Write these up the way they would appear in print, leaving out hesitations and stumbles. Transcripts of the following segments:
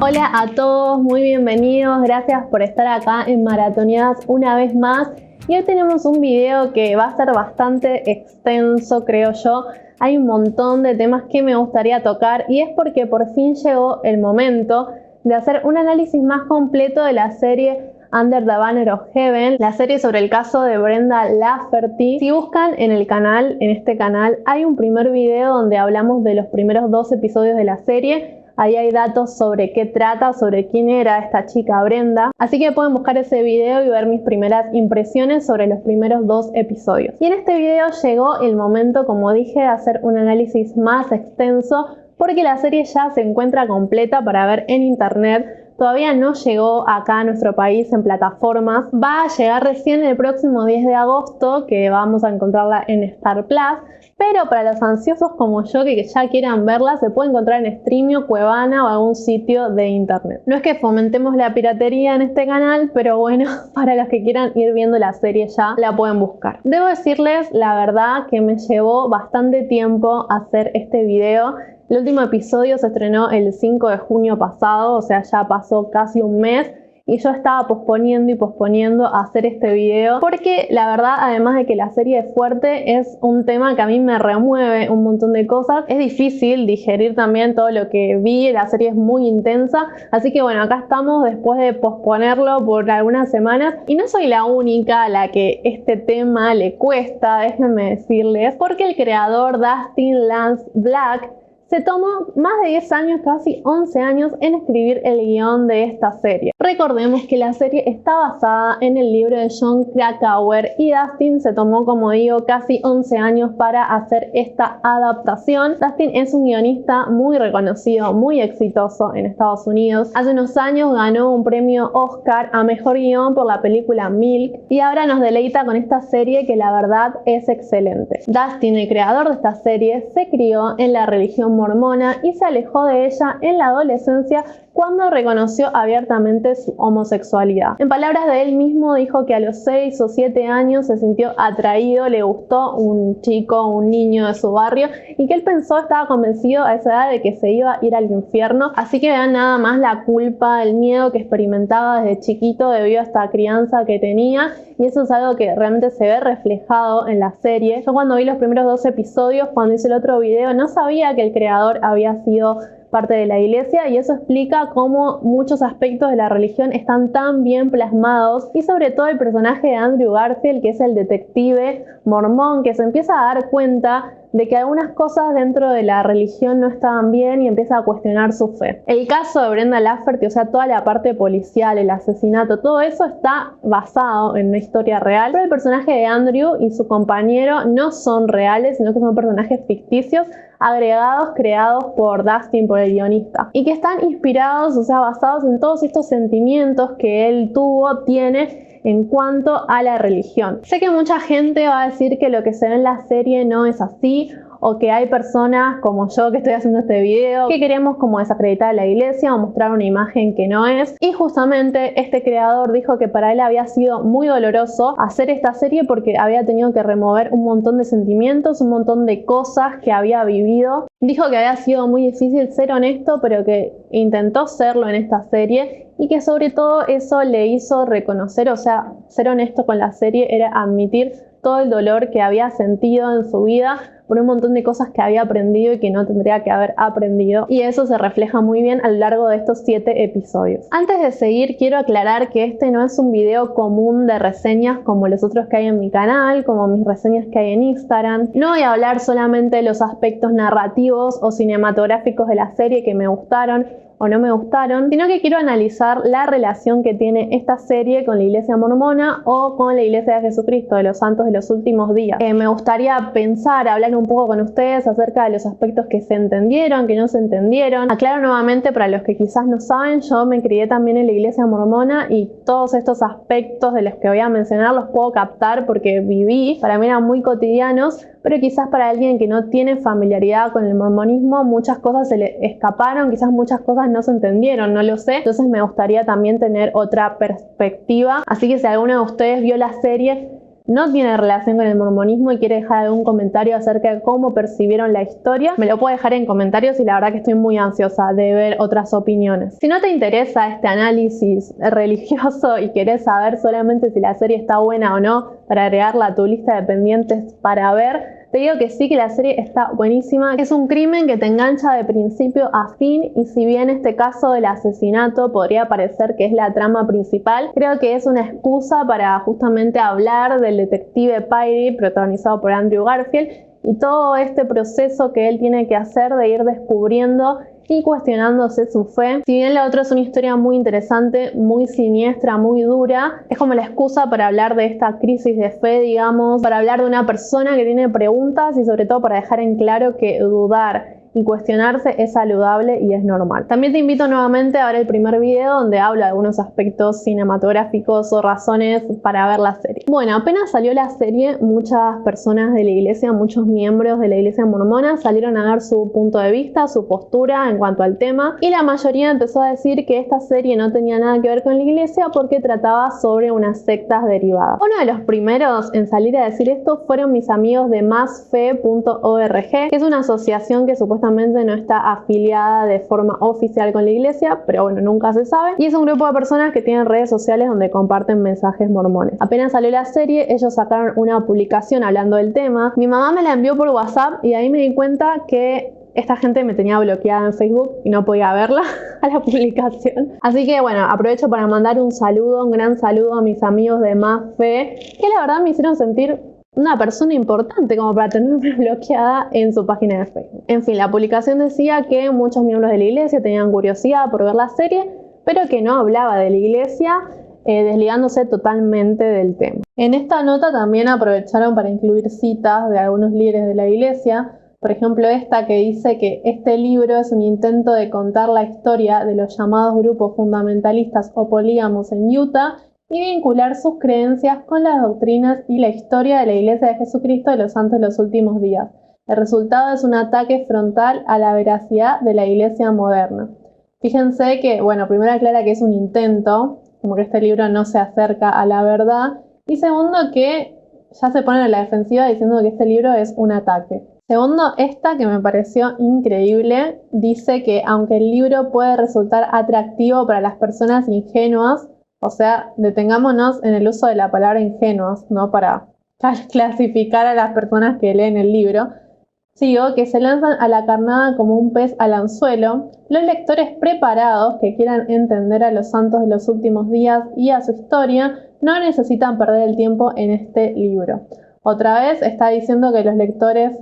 Hola a todos, muy bienvenidos, gracias por estar acá en Maratoneadas una vez más. Y hoy tenemos un video que va a ser bastante extenso, creo yo. Hay un montón de temas que me gustaría tocar y es porque por fin llegó el momento de hacer un análisis más completo de la serie Under the Banner of Heaven, la serie sobre el caso de Brenda Lafferty. Si buscan en el canal, en este canal, hay un primer video donde hablamos de los primeros 2 episodios de la serie. Ahí hay datos sobre qué trata, sobre quién era esta chica Brenda. Así que pueden buscar ese video y ver mis primeras impresiones sobre los primeros 2 episodios. Y en este video llegó el momento, como dije, de hacer un análisis más extenso porque la serie ya se encuentra completa para ver en internet. Todavía no llegó acá a nuestro país en plataformas. Va a llegar recién el próximo 10 de agosto, que vamos a encontrarla en Star Plus. Pero para los ansiosos como yo que ya quieran verla, se puede encontrar en Streamio, Cuevana o algún sitio de internet. No es que fomentemos la piratería en este canal, pero bueno, para los que quieran ir viendo la serie ya la pueden buscar. Debo decirles la verdad que me llevó bastante tiempo hacer este video. El último episodio se estrenó el 5 de junio pasado, o sea, ya pasó casi un mes. Y yo estaba posponiendo y posponiendo hacer este video porque la verdad, además de que la serie es fuerte, es un tema que a mí me remueve un montón de cosas. Es difícil digerir también todo lo que vi, la serie es muy intensa. Así que bueno, acá estamos después de posponerlo por algunas semanas. Y no soy la única a la que este tema le cuesta, déjenme decirles, porque el creador Dustin Lance Black se tomó más de 10 años, casi 11 años, en escribir el guión de esta serie. Recordemos que la serie está basada en el libro de Jon Krakauer y Dustin se tomó, como digo, casi 11 años para hacer esta adaptación. Dustin es un guionista muy reconocido, muy exitoso en Estados Unidos. Hace unos años ganó un premio Oscar a Mejor Guión por la película Milk y ahora nos deleita con esta serie que la verdad es excelente. Dustin, el creador de esta serie, se crió en la religión mormona y se alejó de ella en la adolescencia cuando reconoció abiertamente su homosexualidad. En palabras de él mismo, dijo que a los 6 o 7 años se sintió atraído, le gustó un chico, un niño de su barrio y que él pensó, estaba convencido a esa edad de que se iba a ir al infierno. Así que vean nada más la culpa, el miedo que experimentaba desde chiquito debido a esta crianza que tenía, y eso es algo que realmente se ve reflejado en la serie. Yo cuando vi los primeros 2 episodios, cuando hice el otro video, no sabía que el creador había sido parte de la iglesia, y eso explica cómo muchos aspectos de la religión están tan bien plasmados, y sobre todo el personaje de Andrew Garfield, que es el detective mormón que se empieza a dar cuenta de que algunas cosas dentro de la religión no estaban bien y empieza a cuestionar su fe. El caso de Brenda Lafferty, o sea, toda la parte policial, el asesinato, todo eso está basado en una historia real, pero el personaje de Andrew y su compañero no son reales, sino que son personajes ficticios agregados, creados por Dustin, por el guionista, y que están inspirados, o sea, basados en todos estos sentimientos que él tiene en cuanto a la religión. Sé que mucha gente va a decir que lo que se ve en la serie no es así, o que hay personas como yo que estoy haciendo este video que queremos como desacreditar a la iglesia o mostrar una imagen que no es. Y justamente este creador dijo que para él había sido muy doloroso hacer esta serie porque había tenido que remover un montón de sentimientos, un montón de cosas que había vivido. Dijo que había sido muy difícil ser honesto, pero que intentó serlo en esta serie, y que sobre todo eso le hizo reconocer, o sea, ser honesto con la serie era admitir todo el dolor que había sentido en su vida por un montón de cosas que había aprendido y que no tendría que haber aprendido, y eso se refleja muy bien a lo largo de estos 7 episodios. Antes de seguir, quiero aclarar que este no es un video común de reseñas como los otros que hay en mi canal, como mis reseñas que hay en Instagram. No voy a hablar solamente de los aspectos narrativos o cinematográficos de la serie que me gustaron o no me gustaron, sino que quiero analizar la relación que tiene esta serie con la iglesia mormona o con la iglesia de Jesucristo de los santos de los últimos días. Me gustaría pensar, hablar un poco con ustedes acerca de los aspectos que se entendieron, que no se entendieron. Aclaro nuevamente para los que quizás no saben, yo me crié también en la iglesia mormona y todos estos aspectos de los que voy a mencionar los puedo captar porque viví, para mí eran muy cotidianos, pero quizás para alguien que no tiene familiaridad con el mormonismo muchas cosas se le escaparon, quizás muchas cosas no se entendieron, no lo sé. Entonces me gustaría también tener otra perspectiva. Así que si alguno de ustedes vio la serie, no tiene relación con el mormonismo y quiere dejar algún comentario acerca de cómo percibieron la historia, me lo puede dejar en comentarios y la verdad que estoy muy ansiosa de ver otras opiniones. Si no te interesa este análisis religioso y querés saber solamente si la serie está buena o no para agregarla a tu lista de pendientes para ver, te digo que sí, que la serie está buenísima. Es un crimen que te engancha de principio a fin y si bien este caso del asesinato podría parecer que es la trama principal, creo que es una excusa para justamente hablar del detective Pyrie protagonizado por Andrew Garfield y todo este proceso que él tiene que hacer de ir descubriendo y cuestionándose su fe. Si bien la otra es una historia muy interesante, muy siniestra, muy dura, es como la excusa para hablar de esta crisis de fe, digamos, para hablar de una persona que tiene preguntas y sobre todo para dejar en claro que dudar y cuestionarse es saludable y es normal. También te invito nuevamente a ver el primer video donde hablo de algunos aspectos cinematográficos o razones para ver la serie. Bueno, apenas salió la serie, muchas personas de la iglesia, muchos miembros de la iglesia mormona salieron a dar su punto de vista, su postura en cuanto al tema y la mayoría empezó a decir que esta serie no tenía nada que ver con la iglesia porque trataba sobre unas sectas derivadas. Uno de los primeros en salir a decir esto fueron mis amigos de masfe.org, que es una asociación que supuestamente no está afiliada de forma oficial con la iglesia, pero bueno, nunca se sabe. Y es un grupo de personas que tienen redes sociales donde comparten mensajes mormones. Apenas salió la serie, ellos sacaron una publicación hablando del tema. Mi mamá me la envió por WhatsApp y ahí me di cuenta que esta gente me tenía bloqueada en Facebook y no podía verla a la publicación. Así que bueno, aprovecho para mandar un saludo, un gran saludo a mis amigos de Más Fe, que la verdad me hicieron sentir una persona importante como para tenerme bloqueada en su página de Facebook. En fin, la publicación decía que muchos miembros de la iglesia tenían curiosidad por ver la serie, pero que no hablaba de la iglesia, desligándose totalmente del tema. En esta nota también aprovecharon para incluir citas de algunos líderes de la iglesia, por ejemplo esta que dice que este libro es un intento de contar la historia de los llamados grupos fundamentalistas o polígamos en Utah y vincular sus creencias con las doctrinas y la historia de la Iglesia de Jesucristo de los Santos de los Últimos Días. El resultado es un ataque frontal a la veracidad de la Iglesia moderna. Fíjense que, bueno, primero aclara que es un intento, como que este libro no se acerca a la verdad, y segundo que ya se ponen en la defensiva diciendo que este libro es un ataque. Segundo, esta que me pareció increíble, dice que aunque el libro puede resultar atractivo para las personas ingenuas, o sea, detengámonos en el uso de la palabra ingenuos, ¿no? Para clasificar a las personas que leen el libro. Sigo, que se lanzan a la carnada como un pez al anzuelo. Los lectores preparados que quieran entender a los santos de los últimos días y a su historia no necesitan perder el tiempo en este libro. Otra vez está diciendo que los lectores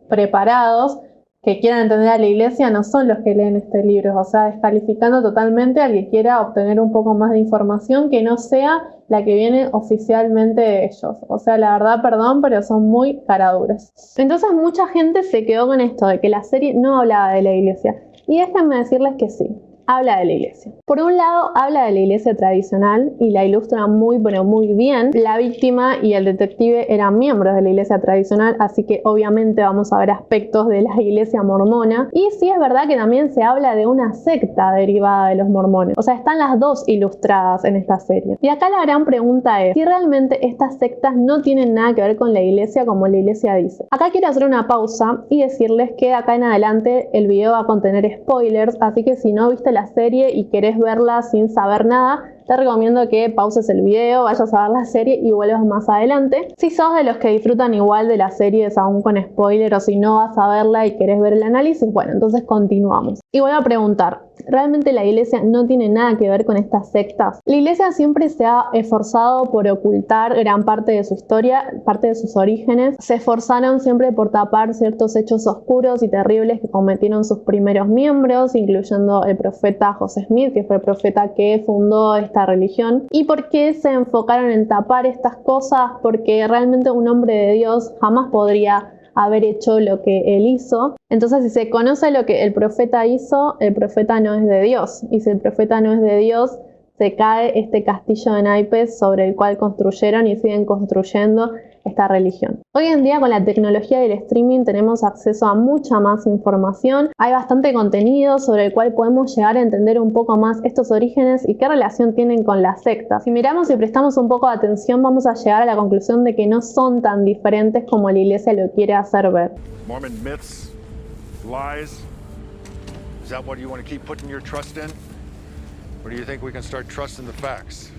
preparados que quieran entender a la iglesia no son los que leen este libro, o sea, descalificando totalmente al que quiera obtener un poco más de información que no sea la que viene oficialmente de ellos. O sea, la verdad, perdón, pero son muy caraduras. Entonces mucha gente se quedó con esto de que la serie no hablaba de la iglesia. Y déjenme decirles que sí, habla de la iglesia. Por un lado, habla de la iglesia tradicional y la ilustra muy, pero muy bien. La víctima y el detective eran miembros de la iglesia tradicional, así que obviamente vamos a ver aspectos de la iglesia mormona. Y sí es verdad que también se habla de una secta derivada de los mormones. O sea, están las dos ilustradas en esta serie. Y acá la gran pregunta es si realmente estas sectas no tienen nada que ver con la iglesia como la iglesia dice. Acá quiero hacer una pausa y decirles que acá en adelante el video va a contener spoilers, así que si no viste la serie y querés verla sin saber nada, te recomiendo que pauses el video, vayas a ver la serie y vuelvas más adelante. Si sos de los que disfrutan igual de las series aún con spoiler o si no vas a verla y querés ver el análisis, bueno, entonces continuamos. Y voy a preguntar, ¿realmente la iglesia no tiene nada que ver con estas sectas? La iglesia siempre se ha esforzado por ocultar gran parte de su historia, parte de sus orígenes. Se esforzaron siempre por tapar ciertos hechos oscuros y terribles que cometieron sus primeros miembros, incluyendo el profeta José Smith, que fue el profeta que fundó esta religión. ¿Y por qué se enfocaron en tapar estas cosas? Porque realmente un hombre de Dios jamás podría haber hecho lo que él hizo. Entonces, si se conoce lo que el profeta hizo, el profeta no es de Dios. Y si el profeta no es de Dios, se cae este castillo de naipes sobre el cual construyeron y siguen construyendo esta religión. Hoy en día con la tecnología del streaming tenemos acceso a mucha más información, hay bastante contenido sobre el cual podemos llegar a entender un poco más estos orígenes y qué relación tienen con las sectas. Si miramos y prestamos un poco de atención vamos a llegar a la conclusión de que no son tan diferentes como la iglesia lo quiere hacer ver. Mormon myths, lies. Is that what you want to keep putting your trust in? Or do you think we can start trusting the facts?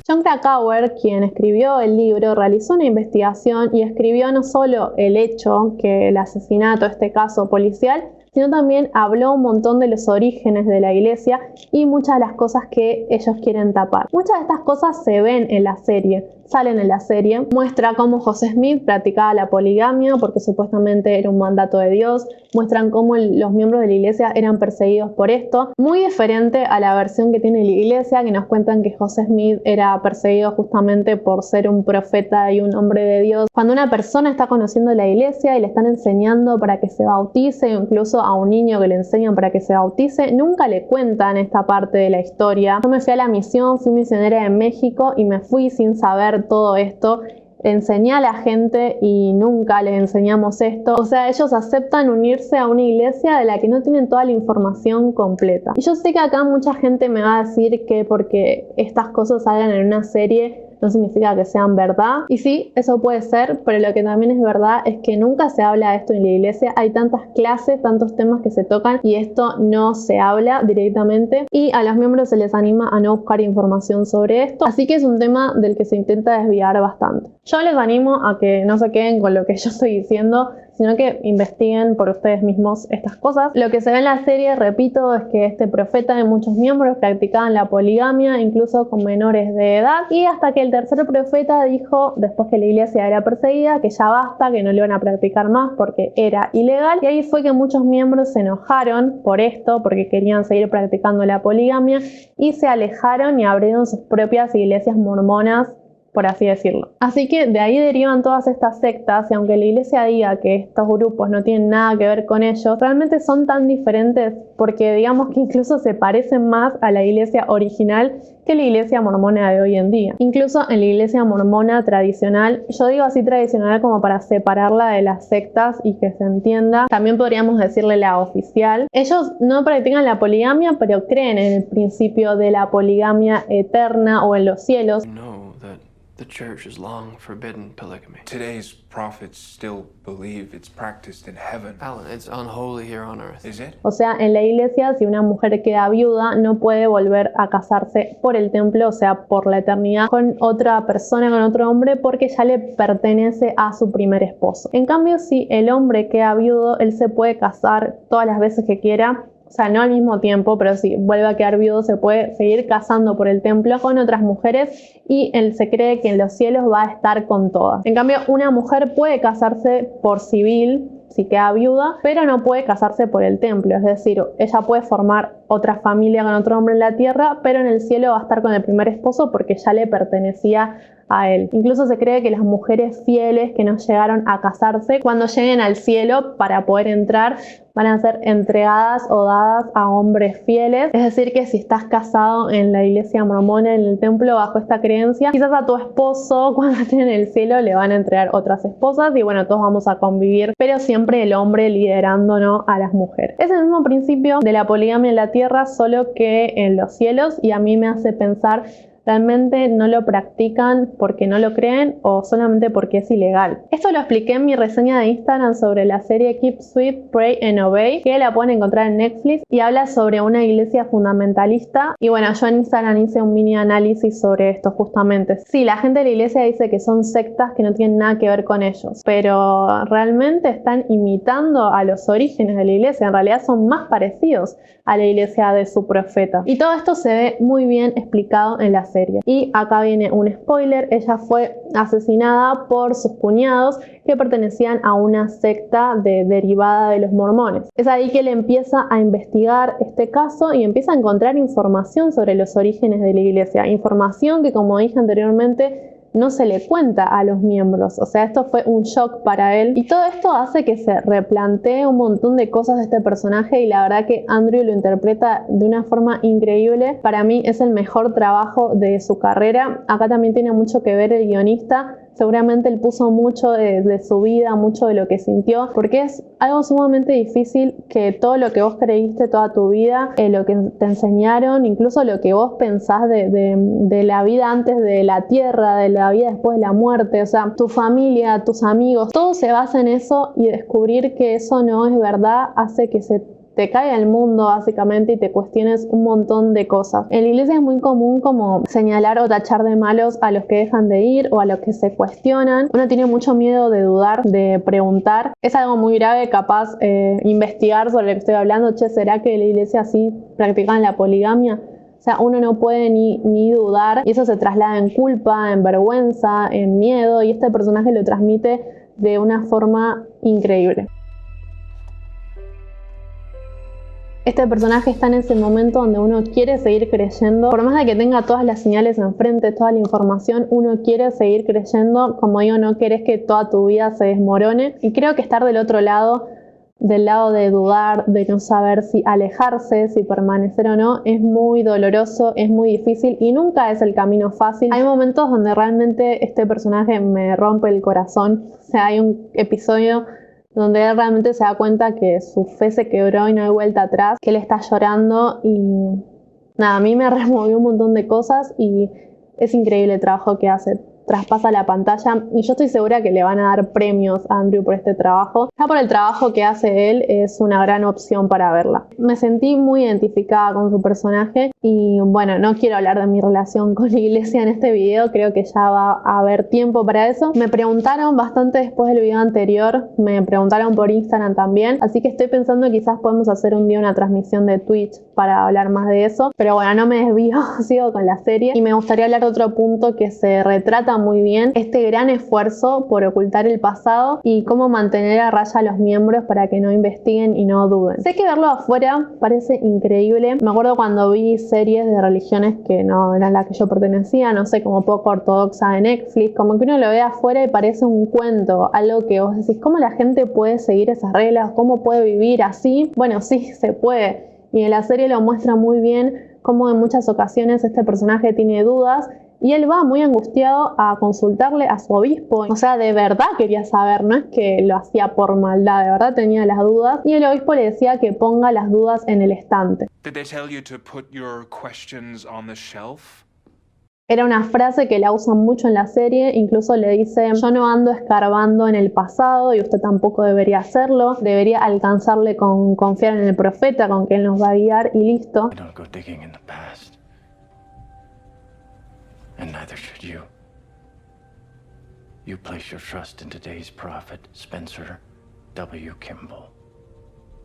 Jon Krakauer, quien escribió el libro, realizó una investigación y escribió no solo el hecho, que el asesinato, este caso policial, sino también habló un montón de los orígenes de la iglesia y muchas de las cosas que ellos quieren tapar. Muchas de estas cosas se ven en la serie, salen en la serie. Muestra cómo José Smith practicaba la poligamia porque supuestamente era un mandato de Dios. Muestran cómo los miembros de la iglesia eran perseguidos por esto. Muy diferente a la versión que tiene la iglesia, que nos cuentan que José Smith era perseguido justamente por ser un profeta y un hombre de Dios. Cuando una persona está conociendo la iglesia y le están enseñando para que se bautice, o incluso a un niño que le enseñan para que se bautice, nunca le cuentan esta parte de la historia. Yo me fui a la misión, fui misionera en México y me fui sin saber todo esto. Enseñé a la gente y nunca les enseñamos esto. O sea, ellos aceptan unirse a una iglesia de la que no tienen toda la información completa. Y yo sé que acá mucha gente me va a decir que porque estas cosas salgan en una serie no significa que sean verdad. Y sí, eso puede ser, pero lo que también es verdad es que nunca se habla de esto en la iglesia. Hay tantas clases, tantos temas que se tocan y esto no se habla directamente. Y a los miembros se les anima a no buscar información sobre esto. Así que es un tema del que se intenta desviar bastante. Yo les animo a que no se queden con lo que yo estoy diciendo, sino que investiguen por ustedes mismos estas cosas. Lo que se ve en la serie, repito, es que este profeta y muchos miembros practicaban la poligamia, incluso con menores de edad, y hasta que el tercer profeta dijo, después que la iglesia era perseguida, que ya basta, que no le iban a practicar más porque era ilegal, y ahí fue que muchos miembros se enojaron por esto, porque querían seguir practicando la poligamia, y se alejaron y abrieron sus propias iglesias mormonas, por así decirlo. Así que de ahí derivan todas estas sectas y aunque la iglesia diga que estos grupos no tienen nada que ver con ellos, realmente son tan diferentes porque digamos que incluso se parecen más a la iglesia original que la iglesia mormona de hoy en día. Incluso en la iglesia mormona tradicional, yo digo así tradicional como para separarla de las sectas y que se entienda, también podríamos decirle la oficial. Ellos no practican la poligamia, pero creen en el principio de la poligamia eterna o en los cielos. The church has long forbidden polygamy. Today's prophets still believe it's practiced in heaven. Alan, it's unholy here on earth. Is it? O sea, en la iglesia, si una mujer queda viuda, no puede volver a casarse por el templo, o sea, por la eternidad, con otra persona, con otro hombre, porque ya le pertenece a su primer esposo. En cambio, si el hombre queda viudo, él se puede casar todas las veces que quiera. O sea, no al mismo tiempo, pero si vuelve a quedar viudo se puede seguir casando por el templo con otras mujeres y él se cree que en los cielos va a estar con todas. En cambio, una mujer puede casarse por civil si queda viuda, pero no puede casarse por el templo. Es decir, ella puede formar otra familia con otro hombre en la tierra, pero en el cielo va a estar con el primer esposo porque ya le pertenecía a él. Incluso se cree que las mujeres fieles que no llegaron a casarse, cuando lleguen al cielo para poder entrar, van a ser entregadas o dadas a hombres fieles. Es decir, que si estás casado en la iglesia mormona, en el templo, bajo esta creencia, quizás a tu esposo, cuando esté en el cielo, le van a entregar otras esposas y bueno, todos vamos a convivir, pero siempre el hombre liderándonos a las mujeres. Es el mismo principio de la poligamia en la tierra, solo que en los cielos, y a mí me hace pensar, ¿realmente no lo practican porque no lo creen o solamente porque es ilegal? Esto lo expliqué en mi reseña de Instagram sobre la serie Keep Sweet, Pray and Obey, que la pueden encontrar en Netflix y habla sobre una iglesia fundamentalista. Y bueno, yo en Instagram hice un mini análisis sobre esto justamente. Sí, la gente de la iglesia dice que son sectas que no tienen nada que ver con ellos, pero realmente están imitando a los orígenes de la iglesia. En realidad son más parecidos a la iglesia de su profeta. Y todo esto se ve muy bien explicado en la serie. Y acá viene un spoiler: ella fue asesinada por sus cuñados que pertenecían a una secta derivada de los mormones. Es ahí que él empieza a investigar este caso y empieza a encontrar información sobre los orígenes de la iglesia. Información que, como dije anteriormente, no se le cuenta a los miembros. O sea, esto fue un shock para él. Y todo esto hace que se replantee un montón de cosas de este personaje y la verdad que Andrew lo interpreta de una forma increíble. Para mí es el mejor trabajo de su carrera. Acá también tiene mucho que ver el guionista. Seguramente él puso mucho de su vida, mucho de lo que sintió, porque es algo sumamente difícil que todo lo que vos creíste toda tu vida, lo que te enseñaron, incluso lo que vos pensás de la vida antes de la tierra, de la vida después de la muerte, o sea, tu familia, tus amigos, todo se basa en eso y descubrir que eso no es verdad hace que se te cae el mundo básicamente y te cuestiones un montón de cosas. En la iglesia es muy común como señalar o tachar de malos a los que dejan de ir o a los que se cuestionan. Uno tiene mucho miedo de dudar, de preguntar. Es algo muy grave, capaz investigar sobre lo que estoy hablando. Che, ¿será que en la iglesia sí practican la poligamia? O sea, uno no puede ni dudar y eso se traslada en culpa, en vergüenza, en miedo y este personaje lo transmite de una forma increíble. Este personaje está en ese momento donde uno quiere seguir creyendo, por más de que tenga todas las señales enfrente, toda la información, uno quiere seguir creyendo. Como digo, no querés que toda tu vida se desmorone. Y creo que estar del otro lado, del lado de dudar, de no saber si alejarse, si permanecer o no, es muy doloroso, es muy difícil y nunca es el camino fácil. Hay momentos donde realmente este personaje me rompe el corazón. O sea, hay un episodio donde él realmente se da cuenta que su fe se quebró y no hay vuelta atrás, que él está llorando y nada, a mí me removió un montón de cosas y es increíble el trabajo que hace. Traspasa la pantalla y yo estoy segura que le van a dar premios a Andrew por este trabajo. Ya por el trabajo que hace él es una gran opción para verla. Me sentí muy identificada con su personaje y bueno, no quiero hablar de mi relación con la iglesia en este video, creo que ya va a haber tiempo para eso. Me preguntaron bastante después del video anterior, me preguntaron por Instagram también, así que estoy pensando que quizás podemos hacer un día una transmisión de Twitch para hablar más de eso, pero bueno, no me desvío, sigo con la serie y me gustaría hablar de otro punto que se retrata muy bien, este gran esfuerzo por ocultar el pasado y cómo mantener a raya a los miembros para que no investiguen y no duden. Sé que verlo afuera parece increíble, me acuerdo cuando vi series de religiones que no eran las que yo pertenecía, no sé, como poco ortodoxa de Netflix, como que uno lo ve afuera y parece un cuento, algo que vos decís, ¿cómo la gente puede seguir esas reglas? ¿Cómo puede vivir así? Bueno, sí, se puede. Y en la serie lo muestra muy bien cómo en muchas ocasiones este personaje tiene dudas y él va muy angustiado a consultarle a su obispo. O sea, de verdad quería saber, no es que lo hacía por maldad, de verdad tenía las dudas y el obispo le decía que ponga las dudas en el estante. Did they tell you to put your questions on the shelf? Era una frase que la usan mucho en la serie, incluso le dice, yo no ando escarbando en el pasado y usted tampoco debería hacerlo, debería alcanzarle con confiar en el profeta, con que él nos va a guiar y listo. I don't go digging in the past. And neither should you. You place your trust in today's prophet, Spencer W. Kimball.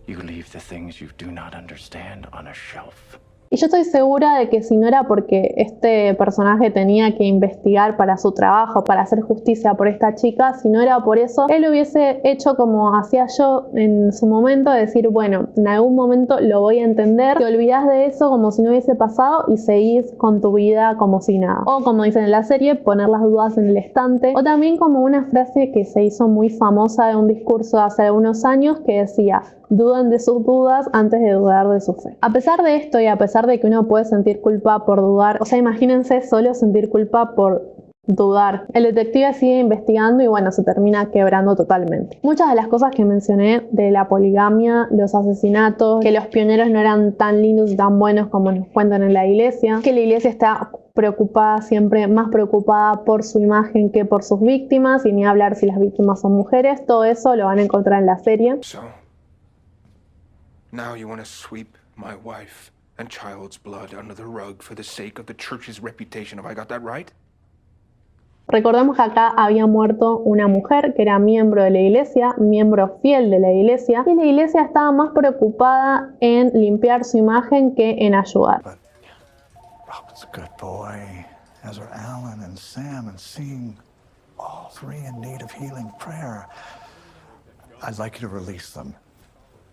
You leave the things you do not understand on a shelf. Y yo estoy segura de que si no era porque este personaje tenía que investigar para su trabajo, para hacer justicia por esta chica, si no era por eso, él hubiese hecho como hacía yo en su momento, decir, bueno, en algún momento lo voy a entender, te olvidás de eso como si no hubiese pasado y seguís con tu vida como si nada. O como dicen en la serie, poner las dudas en el estante. O también como una frase que se hizo muy famosa de un discurso hace algunos años que decía, duden de sus dudas antes de dudar de su fe. A pesar de esto y a pesar de que uno puede sentir culpa por dudar, o sea, imagínense solo sentir culpa por dudar. El detective sigue investigando y bueno, se termina quebrando totalmente. Muchas de las cosas que mencioné de la poligamia, los asesinatos, que los pioneros no eran tan lindos y tan buenos como nos cuentan en la iglesia, que la iglesia está preocupada, siempre más preocupada por su imagen que por sus víctimas, y ni hablar si las víctimas son mujeres, todo eso lo van a encontrar en la serie. So, now you want to sweep my wife and child's blood under the rug for the sake of the church's reputation. Have I got that right? Recordemos que acá había muerto una mujer que era miembro de la iglesia, miembro fiel de la iglesia, y la iglesia estaba más preocupada en limpiar su imagen que en ayudar. But Robin's a good boy, as are Alan and Sam, and seeing all three in need of healing prayer, I'd like you to release them.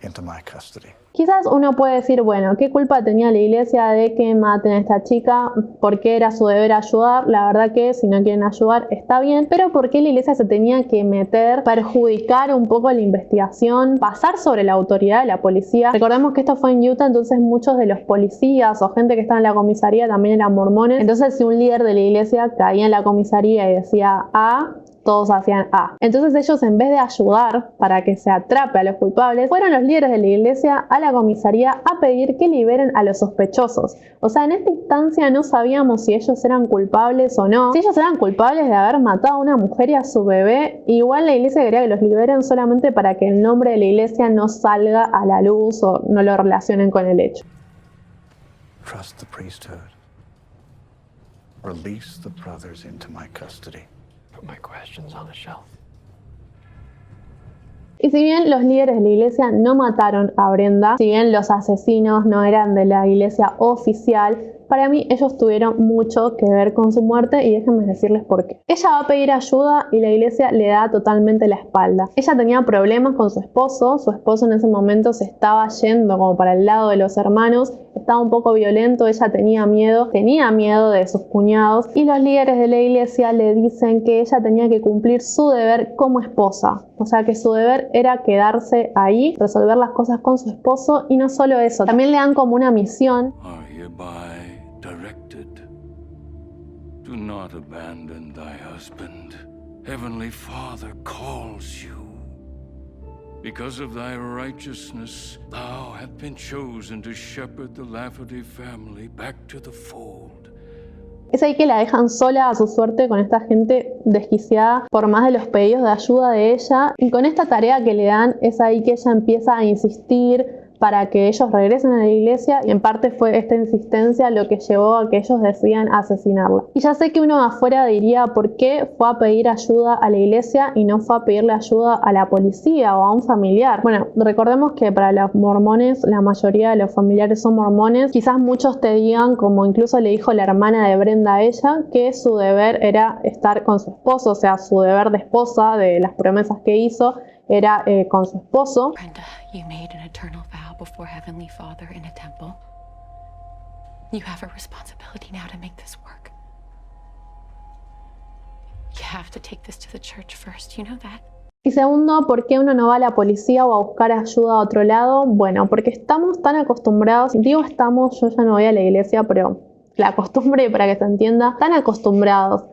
into my custody. Quizás uno puede decir, bueno, ¿qué culpa tenía la iglesia de que maten a esta chica? ¿Por qué era su deber ayudar? La verdad que si no quieren ayudar está bien, pero ¿por qué la iglesia se tenía que meter, perjudicar un poco la investigación, pasar sobre la autoridad de la policía? Recordemos que esto fue en Utah, entonces muchos de los policías o gente que estaba en la comisaría también eran mormones. Entonces si un líder de la iglesia caía en la comisaría y decía A, todos hacían A. Entonces ellos, en vez de ayudar para que se atrape a los culpables, fueron los líderes de la iglesia a la comisaría a pedir que liberen a los sospechosos. O sea, en esta instancia no sabíamos si ellos eran culpables o no. Si ellos eran culpables de haber matado a una mujer y a su bebé, igual la iglesia quería que los liberen solamente para que el nombre de la iglesia no salga a la luz o no lo relacionen con el hecho. Trust the priesthood. Release the brothers into my custody. Put my questions on the shelf. Y si bien los líderes de la iglesia no mataron a Brenda, si bien los asesinos no eran de la iglesia oficial, para mí ellos tuvieron mucho que ver con su muerte y déjenme decirles por qué. Ella va a pedir ayuda y la iglesia le da totalmente la espalda. Ella tenía problemas con su esposo en ese momento se estaba yendo como para el lado de los hermanos, estaba un poco violento, ella tenía miedo de sus cuñados y los líderes de la iglesia le dicen que ella tenía que cumplir su deber como esposa. O sea que su deber era quedarse ahí, resolver las cosas con su esposo y no solo eso, también le dan como una misión. Directed. Do not abandon thy husband. Heavenly Father calls you. Because of thy righteousness, thou hast been chosen to shepherd the Lafferty family back to the fold. Es ahí que la dejan sola a su suerte con esta gente desquiciada por más de los pedidos de ayuda de ella. Y con esta tarea que le dan es ahí que ella empieza a insistir para que ellos regresen a la iglesia y en parte fue esta insistencia lo que llevó a que ellos decidan asesinarla. Y ya sé que uno de afuera diría ¿por qué fue a pedir ayuda a la iglesia y no fue a pedirle ayuda a la policía o a un familiar? Bueno, recordemos que para los mormones la mayoría de los familiares son mormones. Quizás muchos te digan, como incluso le dijo la hermana de Brenda a ella, que su deber era estar con su esposo, o sea, su deber de esposa, de las promesas que hizo, era con su esposo. Brenda, you made an eternal vow before Heavenly Father in a temple. You have a responsibility now to make this work. You have to take this to the church first, you know that? Y segundo, ¿por qué uno no va a la policía o a buscar ayuda a otro lado? Bueno, porque estamos tan acostumbrados, digo estamos, yo ya no voy a la iglesia, pero la costumbre, para que se entienda, tan acostumbrados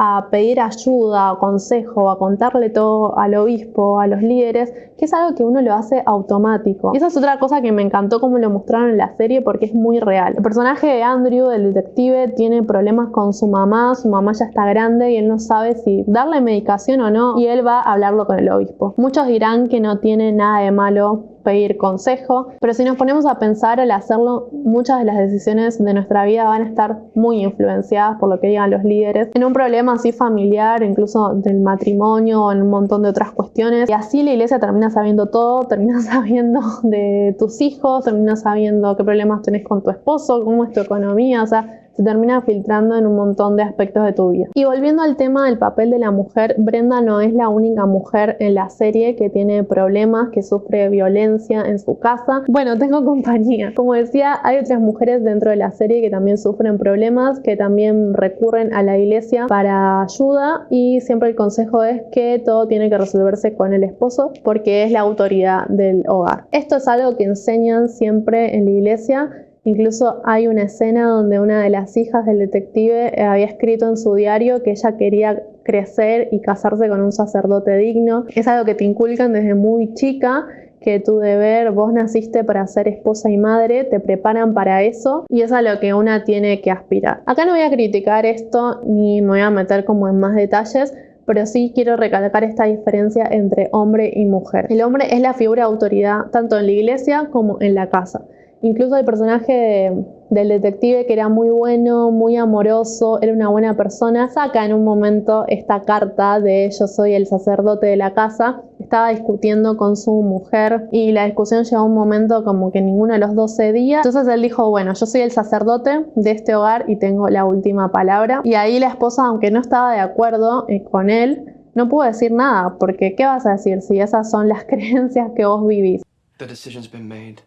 a pedir ayuda o consejo, a contarle todo al obispo, a los líderes, que es algo que uno lo hace automático. Y esa es otra cosa que me encantó como lo mostraron en la serie porque es muy real. El personaje de Andrew, el detective, tiene problemas con su mamá ya está grande y él no sabe si darle medicación o no y él va a hablarlo con el obispo. Muchos dirán que no tiene nada de malo pedir consejo, pero si nos ponemos a pensar al hacerlo, muchas de las decisiones de nuestra vida van a estar muy influenciadas por lo que digan los líderes. En un problema así familiar, incluso del matrimonio o en un montón de otras cuestiones, y así la iglesia termina sabiendo todo, termina sabiendo de tus hijos, termina sabiendo qué problemas tenés con tu esposo, cómo es tu economía, o sea, se termina filtrando en un montón de aspectos de tu vida. Y volviendo al tema del papel de la mujer, Brenda no es la única mujer en la serie que tiene problemas, que sufre violencia en su casa. Bueno, tengo compañía. Como decía, hay otras mujeres dentro de la serie que también sufren problemas, que también recurren a la iglesia para ayuda y siempre el consejo es que todo tiene que resolverse con el esposo porque es la autoridad del hogar. Esto es algo que enseñan siempre en la iglesia. Incluso hay una escena donde una de las hijas del detective había escrito en su diario que ella quería crecer y casarse con un sacerdote digno. Es algo que te inculcan desde muy chica, que tu deber, vos naciste para ser esposa y madre, te preparan para eso y es a lo que una tiene que aspirar. Acá no voy a criticar esto ni me voy a meter como en más detalles, pero sí quiero recalcar esta diferencia entre hombre y mujer. El hombre es la figura de autoridad tanto en la iglesia como en la casa. Incluso el personaje del detective, que era muy bueno, muy amoroso, era una buena persona, saca en un momento esta carta de yo soy el sacerdote de la casa. Estaba discutiendo con su mujer y la discusión llegó a un momento como que ninguno de los dos cedía. Entonces él dijo, bueno, yo soy el sacerdote de este hogar y tengo la última palabra. Y ahí la esposa, aunque no estaba de acuerdo con él, no pudo decir nada, porque ¿qué vas a decir si esas son las creencias que vos vivís? the decision's been made.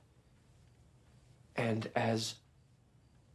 And as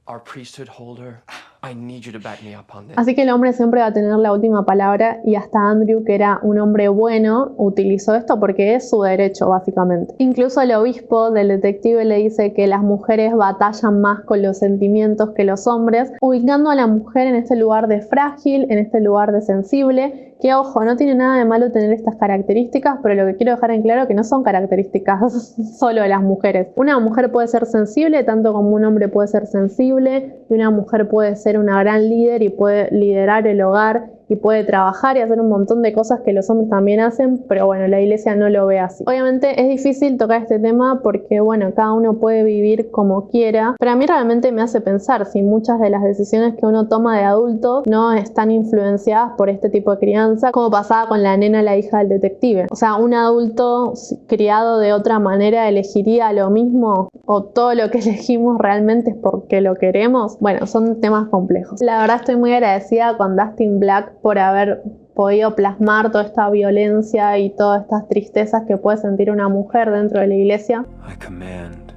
our priesthood holder, I need you to back me up on this. Así que el hombre siempre va a tener la última palabra y hasta Andrew, que era un hombre bueno, utilizó esto porque es su derecho, básicamente. Incluso el obispo del detective le dice que las mujeres batallan más con los sentimientos que los hombres, ubicando a la mujer en este lugar de frágil, en este lugar de sensible, que ojo, no tiene nada de malo tener estas características, pero lo que quiero dejar en claro es que no son características solo de las mujeres. Una mujer puede ser sensible tanto como un hombre puede ser sensible, y una mujer puede ser una gran líder y puede liderar el hogar y puede trabajar y hacer un montón de cosas que los hombres también hacen, pero bueno, la iglesia no lo ve así. Obviamente es difícil tocar este tema porque bueno, cada uno puede vivir como quiera, pero a mí realmente me hace pensar si muchas de las decisiones que uno toma de adulto no están influenciadas por este tipo de crianza, como pasaba con la nena, la hija del detective. O sea, un adulto criado de otra manera elegiría lo mismo, o todo lo que elegimos realmente es porque lo queremos. Bueno, son temas complejos. La verdad estoy muy agradecida con Dustin Black por haber podido plasmar toda esta violencia y todas estas tristezas que puede sentir una mujer dentro de la iglesia. I command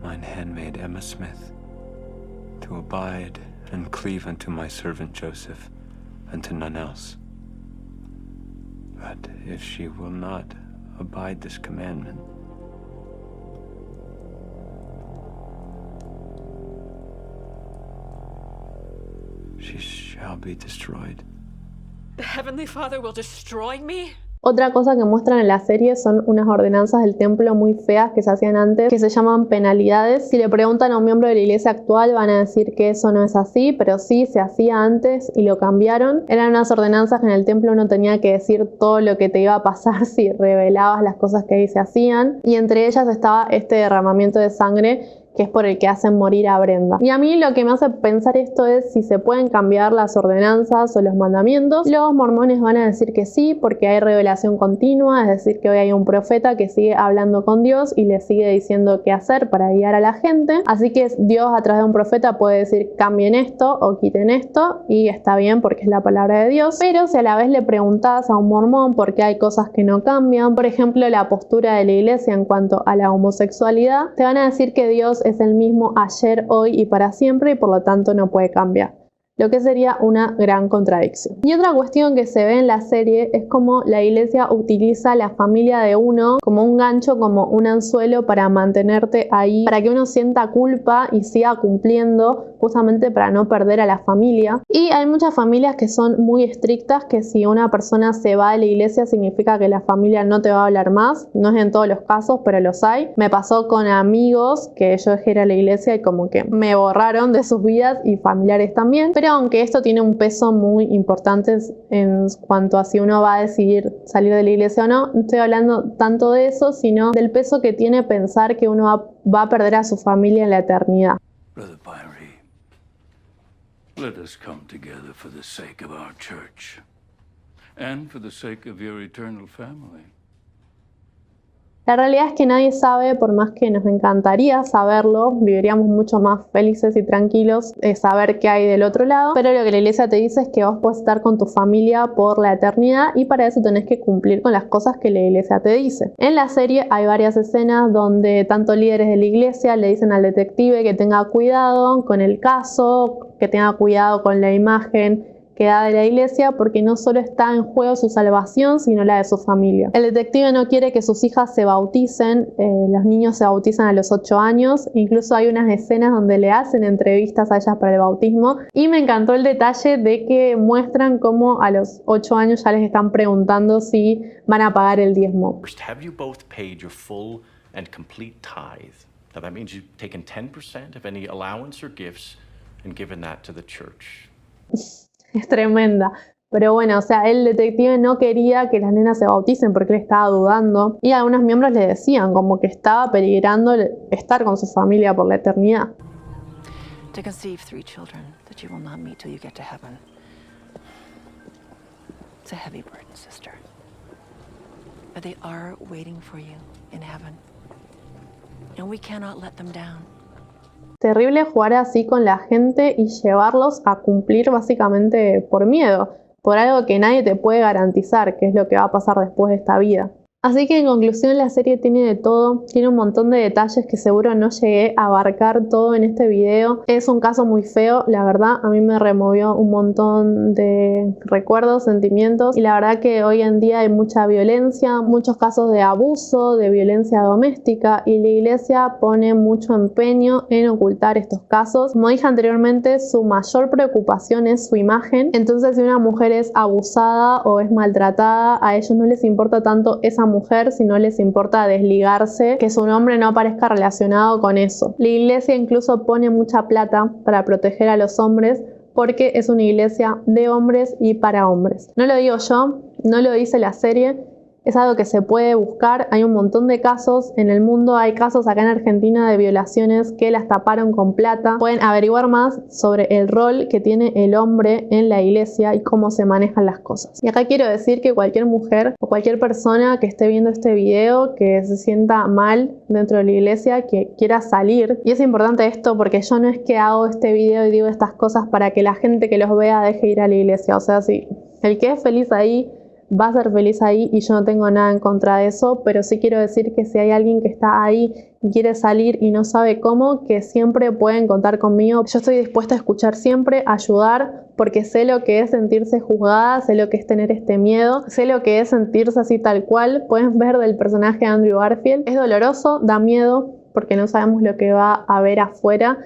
mine handmaid Emma Smith to abide and cleave unto my servant Joseph, and to none else. But if she will not abide this commandment, she shall be destroyed. The Heavenly Father will destroy me? Otra cosa que muestran en la serie son unas ordenanzas del templo muy feas que se hacían antes, que se llaman penalidades. Si le preguntan a un miembro de la iglesia actual van a decir que eso no es así, pero sí se hacía antes y lo cambiaron. Eran unas ordenanzas que en el templo uno tenía que decir todo lo que te iba a pasar si revelabas las cosas que ahí se hacían, y entre ellas estaba este derramamiento de sangre, que es por el que hacen morir a Brenda. Y a mí lo que me hace pensar esto es si se pueden cambiar las ordenanzas o los mandamientos. Los mormones van a decir que sí, porque hay revelación continua, es decir, que hoy hay un profeta que sigue hablando con Dios y le sigue diciendo qué hacer para guiar a la gente. Así que Dios a través de un profeta puede decir cambien esto o quiten esto, y está bien porque es la palabra de Dios. Pero si a la vez le preguntás a un mormón por qué hay cosas que no cambian, por ejemplo la postura de la iglesia en cuanto a la homosexualidad, te van a decir que Dios es el mismo ayer, hoy y para siempre, y por lo tanto no puede cambiar, lo que sería una gran contradicción. Y otra cuestión que se ve en la serie es cómo la iglesia utiliza la familia de uno como un gancho, como un anzuelo para mantenerte ahí, para que uno sienta culpa y siga cumpliendo, justamente para no perder a la familia. Y hay muchas familias que son muy estrictas, que si una persona se va de la iglesia significa que la familia no te va a hablar más. No es en todos los casos, pero los hay. Me pasó con amigos que yo dejé ir a la iglesia y como que me borraron de sus vidas, y familiares también. Pero aunque esto tiene un peso muy importante en cuanto a si uno va a decidir salir de la iglesia o no, no estoy hablando tanto de eso, sino del peso que tiene pensar que uno va a perder a su familia en la eternidad. Brother Byrie, let us come together for the sake of our church and for the sake of your eternal family. La realidad es que nadie sabe, por más que nos encantaría saberlo, viviríamos mucho más felices y tranquilos de saber qué hay del otro lado, pero lo que la iglesia te dice es que vos podés estar con tu familia por la eternidad, y para eso tenés que cumplir con las cosas que la iglesia te dice. En la serie hay varias escenas donde tanto líderes de la iglesia le dicen al detective que tenga cuidado con el caso, que tenga cuidado con la imagen que da de la iglesia, porque no solo está en juego su salvación, sino la de su familia. El detective no quiere que sus hijas se bauticen, los niños se bautizan a los 8 años, incluso hay unas escenas donde le hacen entrevistas a ellas para el bautismo, y me encantó el detalle de que muestran cómo a los 8 años ya les están preguntando si van a pagar el diezmo. Have you both paid your full and complete tithe? Now that means you've taken 10% of any allowance or gifts and given that to the church. Es tremenda. Pero bueno, o sea, el detective no quería que las nenas se bauticen porque él estaba dudando. Y algunos miembros le decían como que estaba peligrando estar con su familia por la eternidad. To conceive 3 children that you will not meet till you get to heaven. It's a heavy burden, sister. But they are waiting for you in heaven. And we cannot let them down. Terrible jugar así con la gente y llevarlos a cumplir básicamente por miedo, por algo que nadie te puede garantizar, que es lo que va a pasar después de esta vida. Así que en conclusión la serie tiene de todo, tiene un montón de detalles que seguro no llegué a abarcar todo en este video. Es un caso muy feo, la verdad, a mí me removió un montón de recuerdos, sentimientos, y la verdad que hoy en día hay mucha violencia, muchos casos de abuso, de violencia doméstica, y la iglesia pone mucho empeño en ocultar estos casos. Como dije anteriormente, su mayor preocupación es su imagen, entonces si una mujer es abusada o es maltratada, a ellos no les importa tanto esa mujer, si no les importa desligarse, que su nombre no aparezca relacionado con eso. La iglesia incluso pone mucha plata para proteger a los hombres porque es una iglesia de hombres y para hombres. No lo digo yo, no lo dice la serie, es algo que se puede buscar. Hay un montón de casos en el mundo, hay casos acá en Argentina de violaciones que las taparon con plata. Pueden averiguar más sobre el rol que tiene el hombre en la iglesia y cómo se manejan las cosas. Y acá quiero decir que cualquier mujer o cualquier persona que esté viendo este video, que se sienta mal dentro de la iglesia, que quiera salir, y es importante esto porque yo no es que hago este video y digo estas cosas para que la gente que los vea deje ir a la iglesia. O sea, si el que es feliz ahí va a ser feliz ahí, y yo no tengo nada en contra de eso, pero sí quiero decir que si hay alguien que está ahí y quiere salir y no sabe cómo, que siempre pueden contar conmigo. Yo estoy dispuesta a escuchar siempre, a ayudar, porque sé lo que es sentirse juzgada, sé lo que es tener este miedo, sé lo que es sentirse así tal cual. Pueden ver del personaje de Andrew Garfield. Es doloroso, da miedo, porque no sabemos lo que va a haber afuera,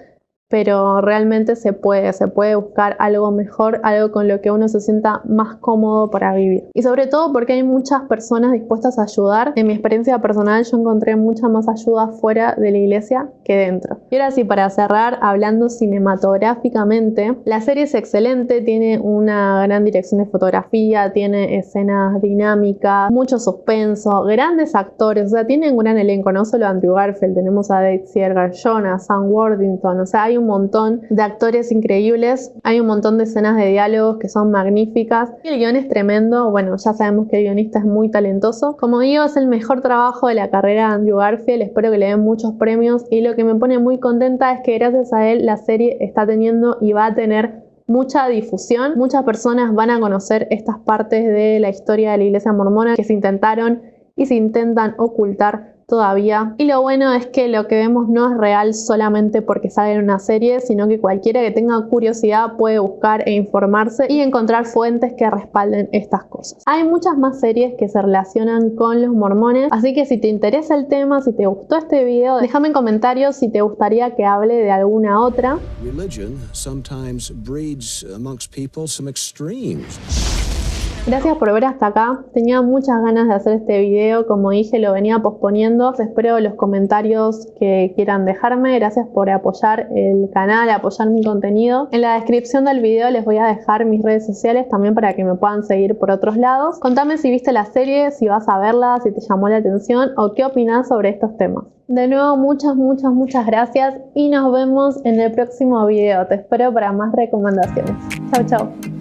pero realmente se puede buscar algo mejor, algo con lo que uno se sienta más cómodo para vivir. Y sobre todo porque hay muchas personas dispuestas a ayudar. En mi experiencia personal yo encontré mucha más ayuda fuera de la iglesia que dentro. Y ahora sí, para cerrar, hablando cinematográficamente, la serie es excelente, tiene una gran dirección de fotografía, tiene escenas dinámicas, mucho suspenso, grandes actores, o sea, tiene un gran elenco, no solo Andrew Garfield, tenemos a David Seagal, Jonas, Sam Worthington, o sea, hay un montón de actores increíbles, hay un montón de escenas de diálogos que son magníficas, y el guión es tremendo. Bueno, ya sabemos que el guionista es muy talentoso. Como digo, es el mejor trabajo de la carrera de Andrew Garfield, espero que le den muchos premios, y lo que me pone muy contenta es que gracias a él la serie está teniendo y va a tener mucha difusión. Muchas personas van a conocer estas partes de la historia de la iglesia mormona que se intentaron y se intentan ocultar todavía. Y lo bueno es que lo que vemos no es real solamente porque sale en una serie, sino que cualquiera que tenga curiosidad puede buscar e informarse y encontrar fuentes que respalden estas cosas. Hay muchas más series que se relacionan con los mormones, así que si te interesa el tema, si te gustó este video, déjame en comentarios si te gustaría que hable de alguna otra. Religion sometimes breeds amongst people some extremes. Gracias por ver hasta acá. Tenía muchas ganas de hacer este video, como dije, lo venía posponiendo. Espero los comentarios que quieran dejarme. Gracias por apoyar el canal, apoyar mi contenido. En la descripción del video les voy a dejar mis redes sociales también para que me puedan seguir por otros lados. Contame si viste la serie, si vas a verla, si te llamó la atención o qué opinás sobre estos temas. De nuevo, muchas gracias y nos vemos en el próximo video. Te espero para más recomendaciones. Chau, chau.